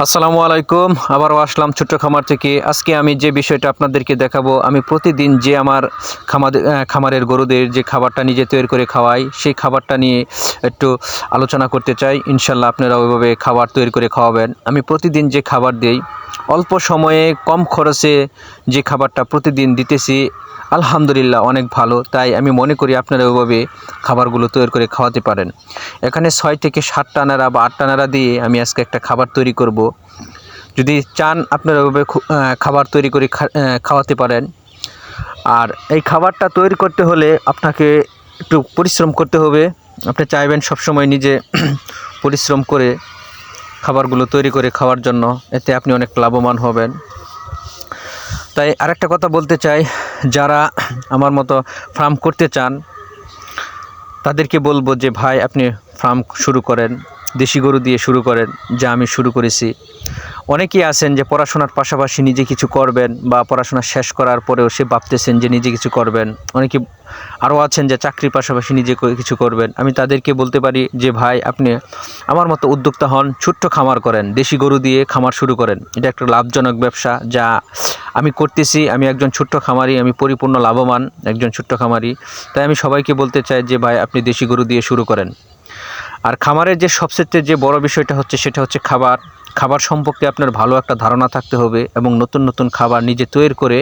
আসসালামু আলাইকুম। আবারও আসলাম ছোট্ট খামার থেকে। আজকে আমি যে বিষয়টা আপনাদেরকে দেখাবো, আমি প্রতিদিন যে আমার খামারের গরুদের যে খাবারটা নিজে তৈরি করে খাওয়াই, সেই খাবারটা নিয়ে একটু আলোচনা করতে চাই। ইনশাল্লাহ আপনারা ওইভাবে খাবার তৈরি করে খাওয়াবেন। আমি প্রতিদিন যে খাবার দেই, অল্প সময়ে কম খরচে যে খাবারটা প্রতিদিন দিতেছি, আলহামদুলিল্লাহ অনেক ভালো। তাই আমি মনে করি আপনারা ওইভাবে খাবারগুলো তৈরি করে খাওয়াতে পারেন। এখানে 6 থেকে 7টা নাড়া বা 8টা নাড়া দিয়ে আমি আজকে একটা খাবার তৈরি করব। যদি চান আপনারা ওইভাবে খাবার তৈরি করে খাওয়াতে পারেন। আর এই খাবারটা তৈরি করতে হলে আপনাকে একটু পরিশ্রম করতে হবে। আপনি চাইবেন সবসময় নিজে পরিশ্রম করে খাবারগুলো তৈরি করে খাওয়ার জন্য, এতে আপনি অনেক লাভবান হবেন। তাই আরেকটা কথা বলতে চাই, যারা আমার মতো ফার্ম করতে চান তাদেরকে বলবো যে ভাই আপনি ফার্ম শুরু করেন, দেশি গরু দিয়ে শুরু করেন, যা আমি শুরু করেছি। অনেকেই আছেন যে পড়াশোনার পাশাপাশি নিজে কিছু করবেন, বা পড়াশোনা শেষ করার পরেও সে ভাবতেছেন যে নিজে কিছু করবেন। অনেকে আরও আছেন যে চাকরির পাশাপাশি নিজে কিছু করবেন। আমি তাদেরকে বলতে পারি যে ভাই আপনি আমার মতো উদ্যোক্তা হন, ছোট্ট খামার করেন, দেশি গরু দিয়ে খামার শুরু করেন। এটা একটা লাভজনক ব্যবসা, যা আমি করতেছি। আমি একজন ছোট্ট খামারি, আমি পরিপূর্ণ লাভবান একজন ছোট্ট খামারি। তাই আমি সবাইকে বলতে চাই যে ভাই আপনি দেশি গরু দিয়ে শুরু করেন। আর খামারের যে সবচেয়ে যে বড় বিষয়টা হচ্ছে, সেটা হচ্ছে খাবার। খাবার সম্পর্কে আপনার ভালো একটা ধারণা থাকতে হবে, এবং নতুন নতুন খাবার নিজে তৈরি করে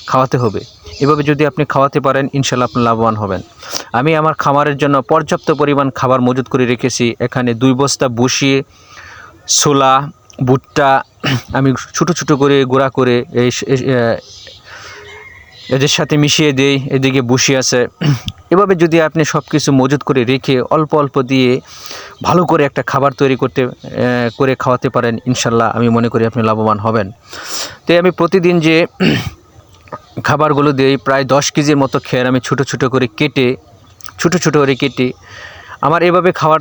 খাওয়াতে হবে। এভাবে যদি আপনি খাওয়াতে পারেন, ইনশাল্লাহ আপনি লাভবান হবেন। আমি আমার খামারের জন্য পর্যাপ্ত পরিমাণ খাবার মজুত করে রেখেছি। এখানে 2 বস্তা ভুসি, ছোলা, ভুট্টা আমি ছোটো ছোটো করে গুঁড়া করে এদের সাথে মিশিয়ে দেই। এদিকে ভুসি আছে। এভাবে যদি আপনি সব কিছু মজুত করে রেখে অল্প অল্প দিয়ে ভালো করে একটা খাবার তৈরি করে খাওয়াতে পারেন, ইনশাল্লাহ আমি মনে করি আপনি লাভবান হবেন। তাই আমি প্রতিদিন যে খাবারগুলো দিই, প্রায় 10 কেজির মতো খের আমি ছোটো ছোটো করে কেটে আমার এভাবে খাবার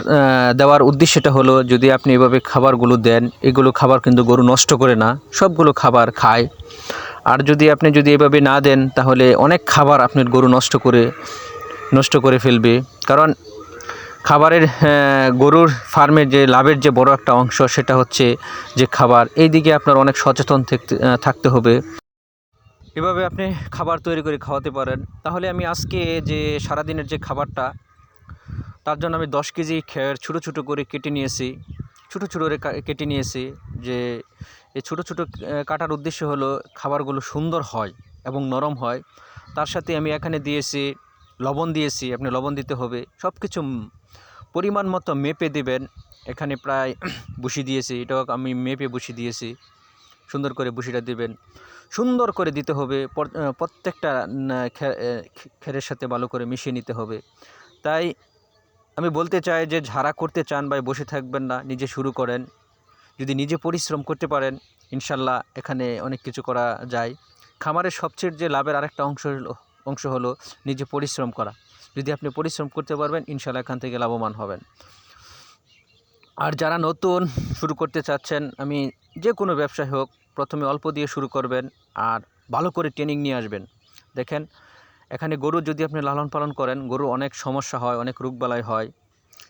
দেওয়ার উদ্দেশ্যটা হলো, যদি আপনি এভাবে খাবারগুলো দেন, এগুলো খাবার কিন্তু গরু নষ্ট করে না, সবগুলো খাবার খায়। আর যদি আপনি এভাবে না দেন, তাহলে অনেক খাবার আপনার গরু নষ্ট করে ফেলবে। কারণ খাবারের গরুর ফার্মের যে লাভের যে বড় একটা অংশ, সেটা হচ্ছে যে খাবার। এই দিকে আপনার অনেক সচেতন থাকতে হবে। এভাবে আপনি খাবার তৈরি করে খাওয়াতে পারেন। তাহলে আমি আজকে যে সারাদিনের যে খাবারটা, তার জন্য আমি 10 কেজি খের ছোটো ছোটো করে কেটে নিয়েছি। কেটে নিয়েছি যে এই ছোটো ছোটো কাটার উদ্দেশ্য হলো খাবারগুলো সুন্দর হয় এবং নরম হয়। তার সাথে আমি এখানে দিয়েছি লবণ দিয়েছি। আপনি লবণ দিতে হবে, সব কিছু পরিমাণ মতো মেপে দেবেন। এখানে প্রায় ভুসি দিয়েছি, এটাও আমি মেপে ভুসি দিয়েছি। সুন্দর করে ভুসিটা দেবেন, সুন্দর করে দিতে হবে। প্রত্যেকটা খেরের সাথে ভালো করে মিশিয়ে নিতে হবে। তাই আমি বলতে চাই যে যারা করতে চান ভাই, বসে থাকবেন না, নিজে শুরু করেন। যদি নিজে পরিশ্রম করতে পারেন, ইনশাল্লাহ এখানে অনেক কিছু করা যায়। খামারের সবচেয়ে যে লাভের আরেকটা অংশ হলো নিজে পরিশ্রম করা। যদি আপনি পরিশ্রম করতে পারবেন, ইনশাল্লাহ এখান থেকে লাভবান হবেন। আর যারা নতুন শুরু করতে চাচ্ছেন, আমি যে কোনো ব্যবসায় হোক, প্রথমে অল্প দিয়ে শুরু করবেন, আর ভালো করে ট্রেনিং নিয়ে আসবেন। দেখেন, এখানে গরু যদি আপনি লালন পালন করেন, গরুর অনেক সমস্যা হয়, অনেক রোগবালাই হয়।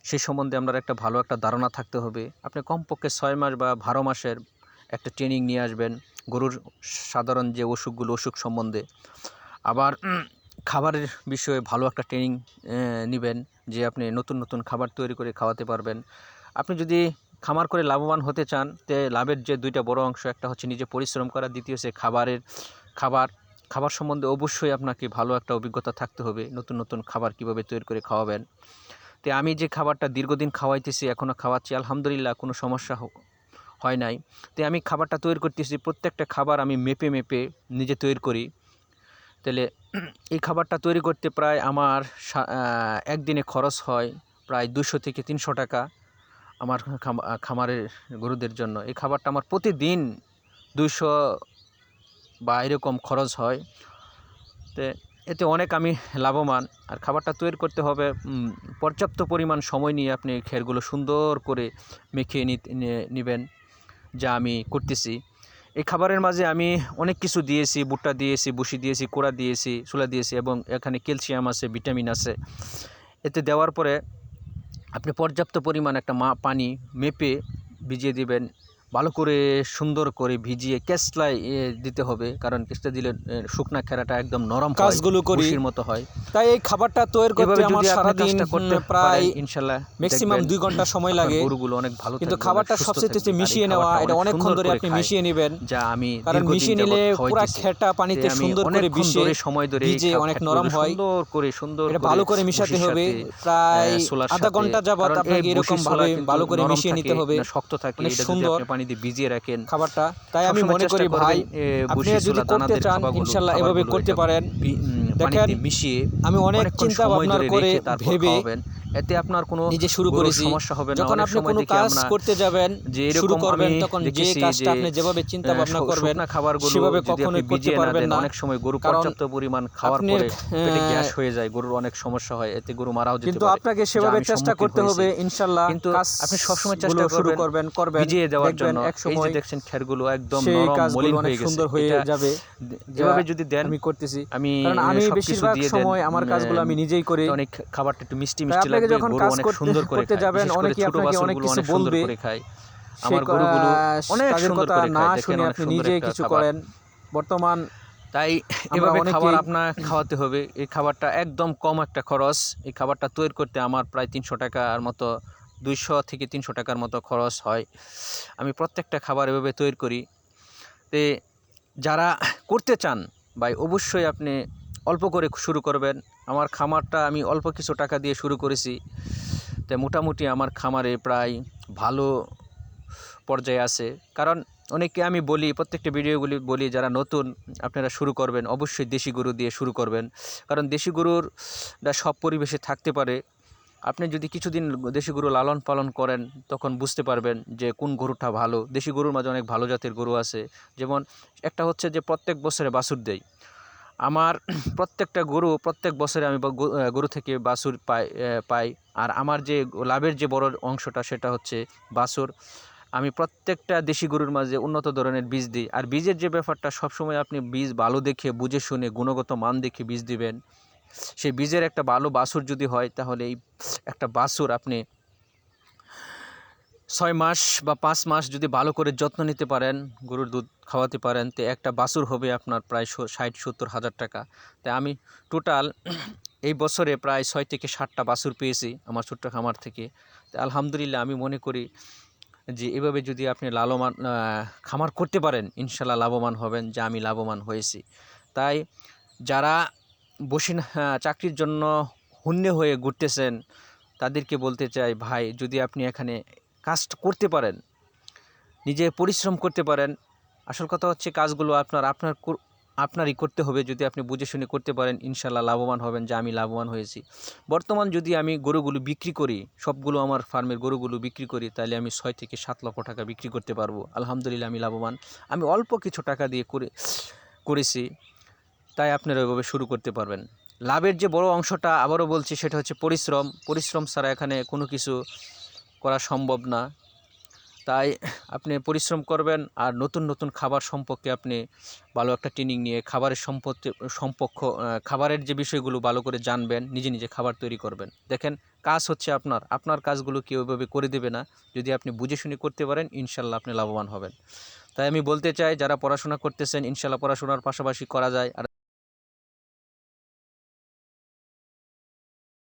সেই সম্বন্ধে আপনার একটা ভালো একটা ধারণা থাকতে হবে। আপনি কমপক্ষে 6 মাস বা 12 মাসের একটা ট্রেনিং নিয়ে আসবেন গরুর সাধারণ যে অসুখ সম্বন্ধে। আবার খাবারের বিষয়ে ভালো একটা ট্রেনিং নেবেন, যে আপনি নতুন নতুন খাবার তৈরি করে খাওয়াতে পারবেন। আপনি যদি খামার করে লাভবান হতে চান, তে লাভের যে 2টা বড় অংশ, একটা হচ্ছে নিজে পরিশ্রম করা, দ্বিতীয় হচ্ছে খাবার সম্বন্ধে অবশ্যই আপনাকে ভালো একটা অভিজ্ঞতা থাকতে হবে। নতুন নতুন খাবার কীভাবে তৈরি করে খাওয়াবেন। তো আমি যে খাবারটা দীর্ঘদিন খাওয়াইতেছি, এখনও খাওয়াচ্ছি, আলহামদুলিল্লাহ কোনো সমস্যা হয় নাই। তো আমি খাবারটা তৈরি করতেছি, প্রত্যেকটা খাবার আমি মেপে নিজে তৈরি করি। তাহলে এই খাবারটা তৈরি করতে প্রায় আমার একদিনে খরচ হয় প্রায় 200 থেকে 300 টাকা আমার খামারের গরুদের জন্য। এই খাবারটা আমার প্রতিদিন 200 বা এরকম খরচ হয়। তো এতে অনেক আমি লাভবান। আর খাবারটা তৈরি করতে হবে পর্যাপ্ত পরিমাণ সময় নিয়ে আপনি খেরগুলো সুন্দর করে মেখে নেবেন, যা আমি করতেছি। এই খাবারের মাঝে আমি অনেক কিছু দিয়েছি, ভুট্টা দিয়েছি, ভুসি দিয়েছি, কোড়া দিয়েছি, ছোলা দিয়েছি, এবং এখানে ক্যালসিয়াম আছে, ভিটামিন আছে। এতে দেওয়ার পরে আপনি পর্যাপ্ত পরিমাণ একটা পানি মেপে ভিজিয়ে দিবেন, ভালো করে সুন্দর করে ভিজিয়ে কেসলাই দিতে হবে, কারণ কেসটা দিলে শুকনা খেরাটা একদম নরম কাজগুলো করি ভুসির মতো হয়। তাই এই খাবারটা তৈরি করতে এভাবে আমার যদি আপনি সারাদিন কাজটা করতে প্রায় পারেন ইনশাআল্লাহ ম্যাক্সিমাম দেখবেন 2 ঘন্টা সময় আপনার লাগে। গরুগুলো অনেক ভালো কিন্তু থাকবে, খাবারটা অনেক সুস্থ সবচেয়ে থাকবে। আর এই মিশিয়ে নেওয়া, খাবারটা এটা অনেক অনেকক্ষণ সুন্দর ধরে করে আপনি খায়, মিশিয়ে নেবেন, যা আমি কারণ দীর্ঘদিন মিশিয়ে যাবত নিলে পুরা খাওয়াইতেছি। খেরটা পানিতে আমি সুন্দর করে অনেকক্ষণ ধরে সময় ধরে এই ভিজে অনেক নরম খেরগুলো হয়। সুন্দর এটা করে ভালো করে মিশাতে ভুসির হবে, সাথে প্রায় ছোলার আধা সাথে, ঘন্টা যাবত কারণ এই আপনাকে ভুসির এরকম ছোলা ভাবে কিন্তু ভালো করে নরম মিশিয়ে থাকে নিতে হবে। না শক্ত থাকে, অনেক এটা যদি সুন্দর আপনি পানি দিয়ে ভিজিয়ে রাখেন খাবারটা। তাই আমি সবসময় মনে চেষ্টা করি করবেন ভাই, আপনি ভুসির যদি ছোলা করতে দানাদের চান ইনশাল্লাহ এভাবে খাবারগুলো করতে এটা পারেন। দেখেন পানিতে মিশিয়ে আমি অনেক অনেকক্ষণ চিন্তা সময় ভাবনা ধরে করে রেখে তারপর ভেবে খাওয়াবেন। এতে আপনার কোনো নিজে শুরু গরুর করেছি। সমস্যা হবে না। যখন অনেক আপনি সময় কোনো দেখি কাজ আমরা করতে যাবেন, যে শুরু এরকম করবেন, আমি তখন যে দেখেছি কাজটা যে আপনি যেভাবে চিন্তা ভাবনা করবেন শুকনা খাবারগুলো সেভাবে যদি কখনোই আপনি করতে ভিজিয়ে না পারবেন দেন, না। অনেক সময় গরু কারণ পর্যাপ্ত পরিমাণ খাওয়ার আপনি পরে পেটে গ্যাস হয়ে যায়, গরুর অনেক সমস্যা হয়, এতে গরু মারাও যেতে কিন্তু পারে, আপনাকে যা সেভাবে আমি চেষ্টা সম্মুখীন করতে হয়েছি। হবে ইনশাল্লাহ। কিন্তু আপনি সবসময় কাজগুলো চেষ্টা শুরু করবেন করবেন, ভিজিয়ে দেওয়ার দেখবেন জন্য। এক এই যে সময় দেখছেন খেরগুলো একদম সেই নরম কাজগুলো মলিন অনেক হয়ে গেছে, সুন্দর হয়ে এটা যাবে। যা এভাবে যদি দেন আমি করতেছি, আমি কারণ আমি সবকিছু বেশিরভাগ দিয়ে দেন, সময় আমার কাজগুলো আমি নিজেই করি। অনেক খাবারটা একটু মিষ্টি তাই মিষ্টি আপনাকে লাগবে, যখন গরু কাজ অনেক সুন্দর করে করতে খায়, যাবেন, বিশেষ করে অনেকেই ছোট আপনাকে অনেক বাছুরগুলো কিছু অনেক সুন্দর বলবে। করে খায়। সেই আমার গরুগুলো অনেক তাদের সুন্দর কথা করে না খায়, দেখেন শুনে অনেক আপনি সুন্দর নিজেই একটা কিছু খাবার। করেন। বর্তমান তাই আমরা এভাবে খাবার অনেকেই আপনার খাওয়াতে হবে। এই খাবারটা একদম কম একটা খরচ। এই খাবারটা তৈরি করতে আমার প্রায় 300 টাকার মতো, 200 থেকে 300 টাকার মতো খরচ হয়। আমি প্রত্যেকটা খাবার এভাবে তৈরি করি। তে যারা করতে চান ভাই, অবশ্যই আপনি অল্প করে শুরু করবেন। আমার খামারটা আমি অল্প কিছু টাকা দিয়ে শুরু করেছি, তাই মোটামুটি আমার খামারে প্রায় ভালো পর্যায়ে আছে। কারণ অনেকে আমি বলি, প্রত্যেকটা ভিডিওগুলি বলি, যারা নতুন আপনারা শুরু করবেন অবশ্যই দেশি গরু দিয়ে শুরু করবেন। কারণ দেশি গরুর সব পরিবেশে থাকতে পারে। আপনি যদি কিছুদিন দেশি গরু লালন পালন করেন তখন বুঝতে পারবেন যে কোন গরুটা ভালো। দেশি গরুর মাঝে অনেক ভালো জাতের গরু আছে, যেমন একটা হচ্ছে যে প্রত্যেক বছরে বাছুর দেয়। আমার প্রত্যেকটা গরু প্রত্যেক বছরে আমি গরু থেকে বাছুর পাই। আর আমার যে লাভের যে বড় অংশটা সেটা হচ্ছে বাছুর। আমি প্রত্যেকটা দেশি গরুর মাঝে উন্নত ধরনের বীজ দিই। আর বীজের যে ব্যাপারটা, সবসময় আপনি বীজ ভালো দেখে বুঝে শুনে গুণগত মান দেখে বীজ দিবেন। সেই বীজের একটা ভালো বাছুর যদি হয়, তাহলে এই একটা বাছুর আপনি 6 মাস বা 5 মাস যদি ভালো করে যত্ন নিতে পারেন, গরুর দুধ খাওয়াতে পারেন, তো একটা বাছুর হবে আপনার প্রায় 60-70 হাজার টাকা। তাই আমি টোটাল এই বছরে প্রায় 6 থেকে 7টা বাছুর পেয়েছি আমার ছোট্ট খামার থেকে। তো আলহামদুলিল্লাহ আমি মনে করি যে এভাবে যদি আপনি খামার করতে পারেন ইনশাল্লাহ লাভবান হবেন, যা আমি লাভবান হয়েছি। তাই যারা চাকরির জন্য হন্যে হয়ে ঘুরতেছেন তাদেরকে বলতে চাই, ভাই যদি আপনি এখানে কাজ করতে পারেন, নিজে পরিশ্রম করতে পারেন, আসল কথা হচ্ছে কাজগুলো আপনারই করতে হবে। যদি আপনি বুঝে শুনে করতে পারেন ইনশাল্লাহ লাভবান হবেন, যা আমি লাভবান হয়েছি। বর্তমান যদি আমি গরুগুলো বিক্রি করি, সবগুলো আমার ফার্মের গরুগুলো বিক্রি করি, তাহলে আমি 6 থেকে 7 লক্ষ টাকা বিক্রি করতে পারবো। আলহামদুলিল্লাহ আমি লাভবান। আমি অল্প কিছু টাকা দিয়ে করেছি। তাই আপনারা ওইভাবে শুরু করতে পারবেন। লাভের যে বড় অংশটা আবারও বলছি, সেটা হচ্ছে পরিশ্রম ছাড়া এখানে কোনো কিছু করা সম্ভব না। তাই আপনি পরিশ্রম করবেন, আর নতুন নতুন খাবার সম্পর্কে আপনি ভালো একটা ট্রেনিং নিয়ে খাবারের যে বিষয়গুলো ভালো করে জানবেন, নিজে নিজে খাবার তৈরি করবেন। দেখেন কাজ হচ্ছে আপনার কাজগুলো কেউ ওইভাবে করে দেবে না। যদি আপনি বুঝে শুনে করতে পারেন ইনশাল্লাহ আপনি লাভবান হবেন। তাই আমি বলতে চাই, যারা পড়াশোনা করতেছেন ইনশাল্লাহ পড়াশোনার পাশাপাশি করা যায়। আর